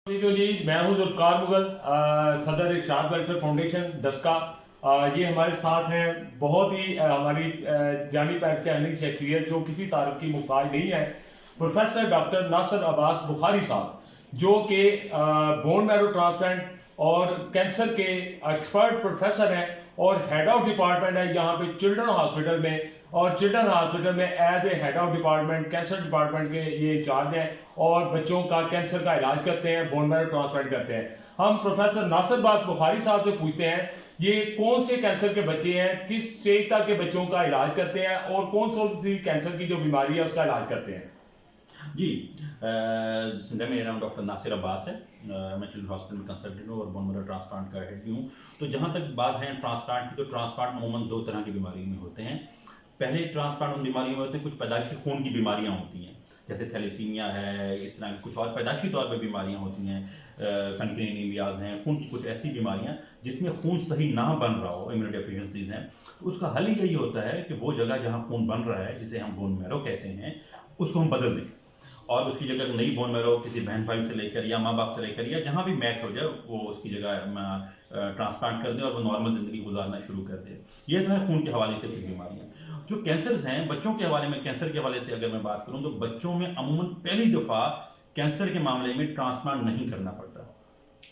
जी, मैं हूं जुल्फ़कार मुगल, सदर इरशाद वेलफेयर फाउंडेशन डस्का। ये हमारे साथ हैं बहुत ही हमारी जानी पहचानी शख्सियत जो किसी तारीफ की मुहताज नहीं है, प्रोफेसर डॉक्टर नासिर अब्बास बुखारी साहब, जो कि बोन मैरो ट्रांसप्लांट और कैंसर के एक्सपर्ट प्रोफेसर हैं और हेड ऑफ डिपार्टमेंट है यहाँ पे चिल्ड्रन हॉस्पिटल में। और चिल्ड्रन हॉस्पिटल में as a head of department cancer department के ये इंचार्ज हैं और बच्चों का कैंसर का इलाज करते हैं, बोन मैरो ट्रांसप्लांट करते हैं। हम प्रोफेसर नासिर अब्बास बुखारी साहब से पूछते हैं ये कौन से कैंसर के बच्चे हैं, किस स्टेज तक के बच्चों का इलाज करते हैं और कौन सी कैंसर की जो बीमारी है उसका इलाज करते हैं। जी, जिसमें मेरा नाम डॉक्टर नासिर अब्बास है। मैं चिल्ड्रन हॉस्पिटल में कंसल्टेंट हूँ और बोन मैरो ट्रांसप्लांट का हेड भी हूँ। तो जहाँ तक बात है ट्रांसप्लांट की, तो ट्रांसप्लांट अमूमन दो तरह की बीमारी में होते हैं। पहले ट्रांसप्लांट उन बीमारियों में होते हैं, कुछ पैदाइशी खून की बीमारियाँ होती हैं, जैसे थैलेसीमिया है, इस तरह की कुछ और पैदाइशी तौर पे बीमारियाँ होती हैं, कनक्रीन एनीमियाज हैं, खून की कुछ ऐसी बीमारियाँ जिसमें खून सही ना बन रहा हो, इम्यूनो डेफिशिएंसीज हैं। तो उसका हल यही होता है कि वो जगह जहाँ खून बन रहा है, जिसे हम बोन मैरो कहते हैं, उसको हम बदल दें और उसकी जगह नई बोन मैरो किसी बहन भाई से लेकर या माँ बाप से लेकर या जहाँ भी मैच हो जाए वो उसकी जगह ट्रांसप्लांट कर दें और वो नॉर्मल ज़िंदगी गुजारना शुरू कर दे। ये तो है खून के हवाले से फिर बीमारियाँ। जो कैंसर्स हैं बच्चों के हवाले में, कैंसर के हवाले से अगर मैं बात करूँ तो बच्चों में अमूमन पहली दफ़ा कैंसर के मामले में ट्रांसप्लांट नहीं करना पड़ता,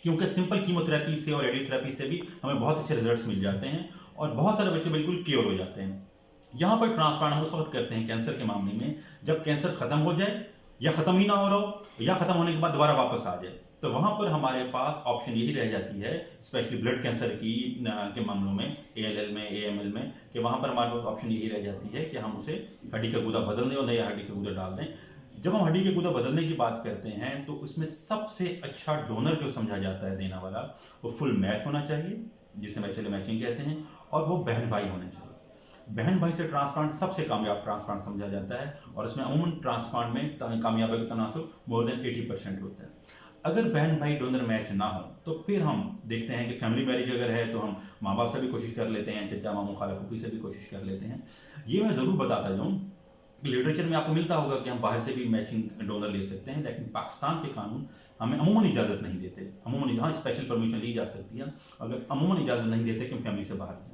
क्योंकि सिंपल कीमोथेरेपी से और रेडियोथेरेपी से भी हमें बहुत अच्छे रिजल्ट्स मिल जाते हैं और बहुत सारे बच्चे बिल्कुल क्योर हो जाते हैं। यहाँ पर ट्रांसप्लांट हम उस वक्त करते हैं कैंसर के मामले में जब कैंसर ख़त्म हो जाए या ख़त्म ही ना हो रहा हो या ख़त्म होने के बाद दोबारा वापस आ जाए। तो वहाँ पर हमारे पास ऑप्शन यही रह जाती है, स्पेशली ब्लड कैंसर के मामलों में, ALL में, AML में, कि वहाँ पर हमारे पास ऑप्शन यही रह जाती है कि हम उसे हड्डी का गूदा बदल दें और नया हड्डी का गूदा डाल दें। जब हम हड्डी के गूदा बदलने की बात करते हैं तो उसमें सबसे अच्छा डोनर जो समझा जाता है देने वाला, वो फुल मैच होना चाहिए, जिसे मैचुअल मैचिंग कहते हैं, और वो बहन भाई होने चाहिए। बहन भाई से ट्रांसप्लांट सबसे कामयाब ट्रांसप्लांट समझा जाता है और उसमें अमूमन ट्रांसप्लांट में कामयाबी का तनासुब मोर देन 80% होता है। अगर बहन भाई डोनर मैच ना हो तो फिर हम देखते हैं कि फैमिली मैरिज अगर है तो हम माँ बाप से भी कोशिश कर लेते हैं, चचा मामू खाला फूफी से भी कोशिश कर लेते हैं। ये मैं ज़रूर बताता जाऊँ, लिटरेचर में आपको मिलता होगा कि हम बाहर से भी मैचिंग डोनर ले सकते हैं, लेकिन पाकिस्तान के कानून हमें अमूमन इजाज़त नहीं देते। अमूमन यहाँ स्पेशल परमिशन ली जा सकती है, अगर अमूमन इजाज़त नहीं देते कि हम फैमिली से बाहर जाएँ।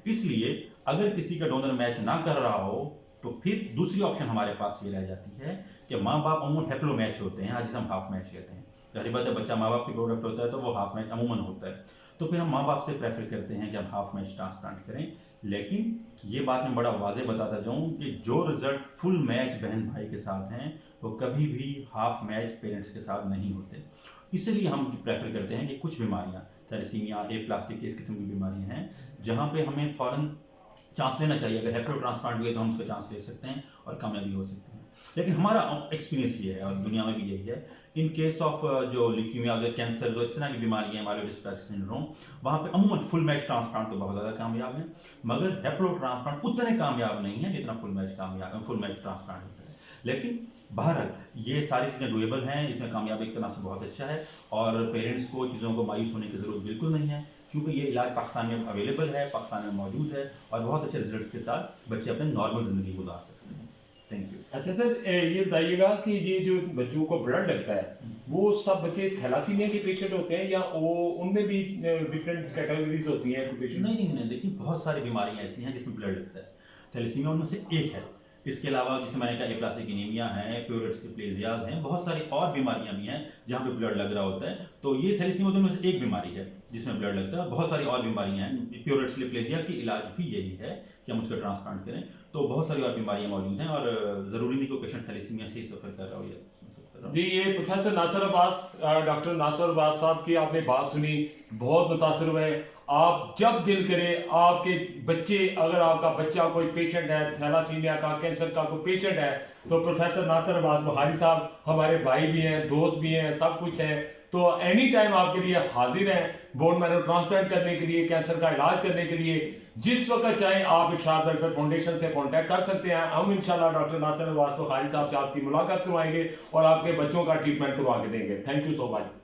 इसलिए अगर किसी का डोनर मैच ना कर रहा हो तो फिर दूसरी ऑप्शन हमारे पास ये रह जाती है कि माँ बाप अमूमन हेप्लो मैच होते हैं, जिसे हम हाफ मैच कहते हैं। जाहिर बात है, बच्चा माँ बाप की प्रोडक्ट होता है तो वो हाफ मैच अमूमन होता है। तो फिर हम माँ बाप से प्रेफर करते हैं कि हम हाफ मैच ट्रांसप्लांट करें। लेकिन ये बात मैं बड़ा वाज़ेह बताता जाऊँ कि जो रिजल्ट फुल मैच बहन भाई के साथ हैं वो कभी भी हाफ मैच पेरेंट्स के साथ नहीं होते। इसलिए हम प्रेफर करते हैं कि कुछ बीमारियाँ, थैलेसीमिया, एप्लास्टिक, इस किस्म की बीमारियाँ हैं जहाँ पे हमें फ़ौरन चांस लेना चाहिए। अगर हेप्रो ट्रांसप्लांट हुए तो हम उसका चांस ले सकते हैं और कामयाबी हो सकती है। लेकिन हमारा एक्सपीरियंस ये है और दुनिया में भी यही है, इन केस ऑफ जो ल्यूकीमिया, कैंसर, जो इस तरह की बीमारी है, माइलोडिस्प्लासिया सिंड्रोम, वहाँ पे अमूमन फुल मैच ट्रांसप्लांट तो बहुत ज़्यादा कामयाब है, मगर हेप्रो ट्रांसप्लांट उतने कामयाब नहीं है जितना फुल मैच ट्रांसप्लांट होता है। लेकिन बहरहाल ये सारी चीज़ें डुएबल हैं, इसमें कामयाबी एक तरह से बहुत अच्छा है और पेरेंट्स को चीज़ों को मायूस होने की ज़रूरत बिल्कुल नहीं है, क्योंकि ये इलाज पाकिस्तान में अवेलेबल है, पाकिस्तान में मौजूद है और बहुत अच्छे रिजल्ट्स के साथ बच्चे अपने नॉर्मल ज़िंदगी गुजार सकते हैं। Thank you. अच्छा सर, ये बताइएगा कि ये जो बच्चों को ब्लड लगता है वो सब बच्चे थैलासीमिया के पेशेंट होते हैं या वो उनमें भी डिफरेंट कैटेगरीज होती हैं पेशेंट? नहीं, देखिए बहुत सारी बीमारियाँ ऐसी हैं जिसमें ब्लड लगता है। थैलेसीमिया उनमें से एक है। इसके अलावा जिसे मैंने कहा एप्लास्टिक एनीमिया है, प्योरेट्स डिप्लेजियाज हैं, बहुत सारी और बीमारियां भी हैं जहाँ पे ब्लड लग रहा होता है। तो ये थैलेसीमिया में से एक बीमारी है जिसमें ब्लड लगता है। बहुत सारी और बीमारियां हैं। प्योरेट्स डिप्लेजिया की इलाज भी यही है कि हम उसका ट्रांसप्लांट करें। तो बहुत सारी और बीमारियां मौजूद हैं और ज़रूरी नहीं कि पेशेंट थैलेसीमिया से ही सफ़र कर रहा हो या जी, ये प्रोफेसर नासिर अब्बास, डॉक्टर नासिर अब्बास साहब की आपने बात सुनी, बहुत मुतासर हुए। आप जब दिल करे आपके बच्चे, अगर आपका बच्चा कोई पेशेंट है थैलासीमिया का, कैंसर का कोई पेशेंट है, तो प्रोफेसर नासिर अब्बास बुखारी साहब हमारे भाई भी हैं, दोस्त भी हैं, सब कुछ है। तो एनी टाइम आपके लिए हाजिर हैं बोन मैरो ट्रांसप्लांट करने के लिए, कैंसर का इलाज करने के लिए। जिस वक्त चाहे आप इरशाद वेलफेयर फाउंडेशन से कांटेक्ट कर सकते हैं। हम इंशाल्लाह डॉक्टर नासिर अब्बास बुखारी साहब से आपकी मुलाकात करवाएंगे और आपके बच्चों का ट्रीटमेंट करवा के देंगे। Thank you so much.